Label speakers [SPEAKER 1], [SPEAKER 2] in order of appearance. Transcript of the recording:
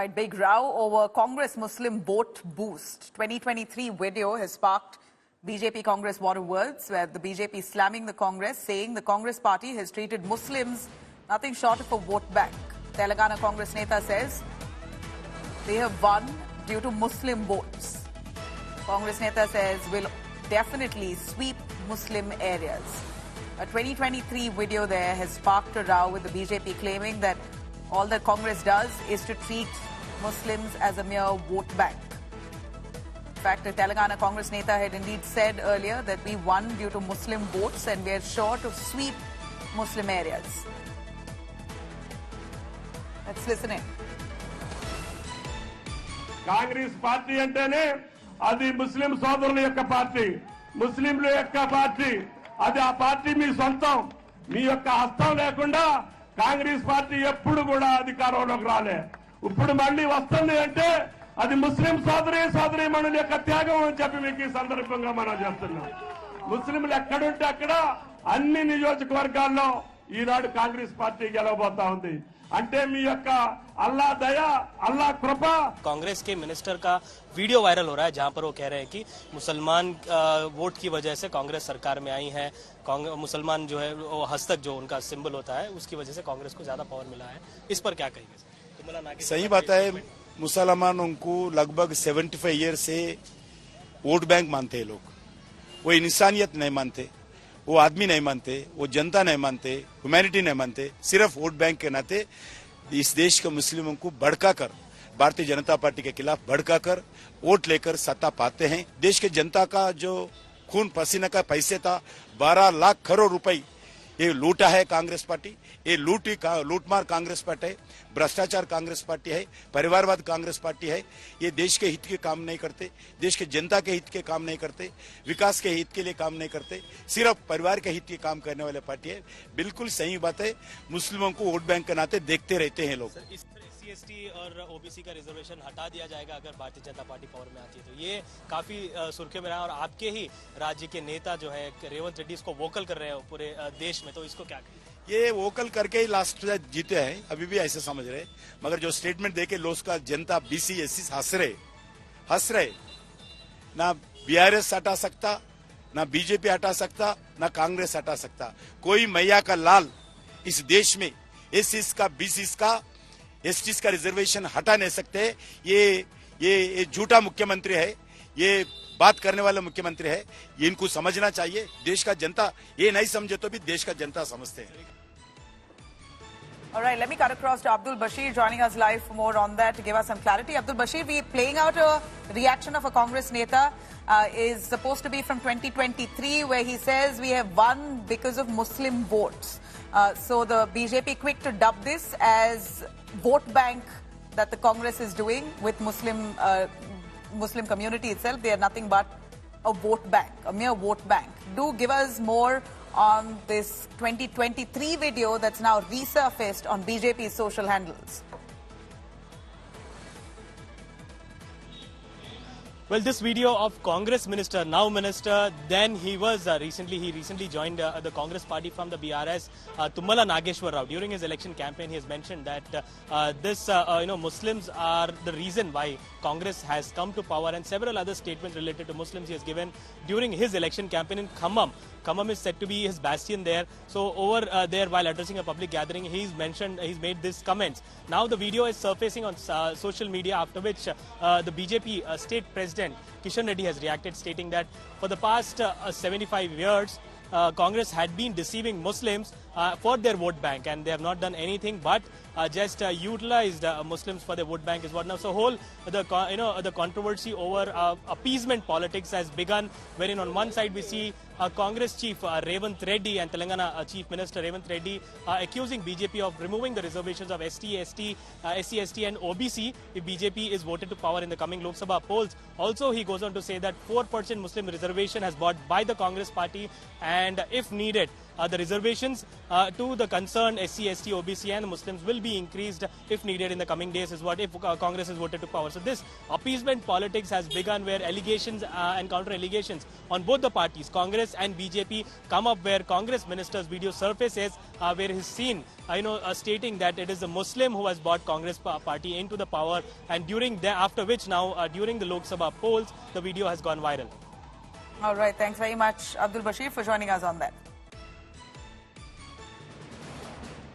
[SPEAKER 1] Right, big row over Congress Muslim vote boost. 2023 video has sparked BJP Congress war words, where the BJP slamming the Congress, saying the Congress party has treated Muslims nothing short of a vote bank. Telangana Congress Neta says they have won due to Muslim votes. Congress Neta says will definitely sweep Muslim areas. A 2023 video there has sparked a row with the BJP claiming that all that Congress does is to treat Muslims as a mere vote bank. In fact, the Telangana Congress Neta had indeed said earlier that we won due to Muslim votes and we are sure to sweep Muslim areas. Let's listen in.
[SPEAKER 2] Congress party అంటేనే అది ముస్లిం సోదరుల యొక్క party, ముస్లింల యొక్క party. అది ఆ party మీ సొంతం. మీ యొక్క హస్తం లేకుండా కాంగ్రెస్ పార్టీ ఎప్పుడు కూడా అధికారంలోకి రాలే. ఇప్పుడు మళ్ళీ వస్తుంది అంటే అది ముస్లిం సోదరీమణుల యొక్క త్యాగం అని చెప్పి మీకు ఈ సందర్భంగా మనం చెప్తున్నాం. ముస్లింలు ఎక్కడుంటే అక్కడ అన్ని నియోజకవర్గాల్లో ఈనాడు కాంగ్రెస్ పార్టీ గెలవబోతా ఉంది. అంటే మీ యొక్క अल्लाह दया अल्लाह कृपा.
[SPEAKER 3] कांग्रेस के मिनिस्टर का वीडियो वायरल हो रहा है जहां पर वो कह रहे हैं कि मुसलमान वोट की वजह से कांग्रेस सरकार में आई है. मुसलमान जो है वो हस्तक जो उनका सिंबल होता है उसकी वजह से कांग्रेस को ज्यादा पावर मिला है. इस पर क्या कहेंगे?
[SPEAKER 4] सही बात है. मुसलमानों को लगभग 75 ईयर से वोट बैंक मानते हैं लोग. वो इंसानियत नहीं मानते, वो आदमी नहीं मानते, वो जनता नहीं मानते, ह्यूमैनिटी नहीं मानते. सिर्फ वोट बैंक के नाते इस देश के मुस्लिमों को भड़काकर, भारतीय जनता पार्टी के खिलाफ भड़काकर वोट लेकर सत्ता पाते हैं. देश के जनता का जो खून पसीना का पैसे था 12 लाख करोड़ रुपए ये लूटा है कांग्रेस पार्टी. ये लूटमार कांग्रेस पार्टी है, भ्रष्टाचार कांग्रेस पार्टी है, परिवारवाद कांग्रेस पार्टी है. ये देश के हित के काम नहीं करते, देश के जनता के हित के काम नहीं करते, विकास के हित के लिए काम नहीं करते, सिर्फ परिवार के हित के काम करने वाले पार्टी है. बिल्कुल सही बात है. मुस्लिमों को वोट बैंक के नाते देखते रहते हैं लोग.
[SPEAKER 3] SC/ST और OBC का रिजर्वेशन हटा दिया जाएगा अगर भारतीय जनता पार्टी पावर में आती है, तो ये काफी सुर्खियों में रहा. और आपके ही राज्य के नेता जो है रेवंत रेड्डी इसको वोकल कर रहे हैं पूरे देश में, तो इसको क्या कहें?
[SPEAKER 4] ये वोकल करके ही लास्ट जीते हैं, अभी भी ऐसे समझ रहे. मगर जो स्टेटमेंट देके लोग का जनता BC SC हंस रहे. ना BRS हटा सकता, ना BJP हटा सकता, ना कांग्रेस हटा सकता. कोई मैया का लाल इस देश में SCs का BCs का STs का रिजर्वेशन हटा नहीं सकते. ये झूठा मुख्यमंत्री है, ये बात करने वाला मुख्यमंत्री है. ये इनको समझना चाहिए. देश का जनता ये नहीं समझे तो भी देश का जनता समझते हैं.
[SPEAKER 1] All right, let me cut across to Abdul Bashir joining us live for more on that to give us some clarity. Abdul Bashir, we playing out a reaction of a Congress Neta is supposed to be from 2023 where he says we have won because of Muslim votes. So the BJP quick to dub this as vote bank that the Congress is doing with Muslim community itself. They are nothing but a vote bank, a mere vote bank. Do give us more on this 2023 video that's now resurfaced on BJP's social handles.
[SPEAKER 3] Well, this video of Congress minister, now minister, then he was recently joined the Congress party from the BRS, Tummala Nageshwar Rao. During his election campaign, he has mentioned that Muslims are the reason why Congress has come to power, and several other statements related to Muslims he has given during his election campaign in Khammam. Khammam is said to be his bastion there. So over there, while addressing a public gathering, he's made these comments. Now the video is surfacing on social media, after which the BJP state president Kishan Reddy has reacted, stating that for the past 75 years, Congress had been deceiving Muslims for their vote bank, and they have not done anything but just utilized Muslims for their vote bank is what now. So the controversy over appeasement politics has begun, wherein on one side we see Congress chief Revanth Reddy and Telangana chief minister Revanth Reddy accusing BJP of removing the reservations of SC/ST and OBC if BJP is voted to power in the coming Lok Sabha polls. Also, he goes on to say that 4% Muslim reservation has bought by the Congress party, and if needed, the reservations to the concerned SC, ST, OBC and Muslims will be increased if needed in the coming days, is what if Congress is voted to power. So this appeasement politics has begun, where allegations and counter allegations on both the parties, Congress and BJP, come up, where Congress minister's video surfaces where he's seen stating that it is a Muslim who has brought Congress party into the power, and after which now during the Lok Sabha polls the video has gone viral.
[SPEAKER 1] All right, thanks very much, Abdul Bashir, for joining us on that.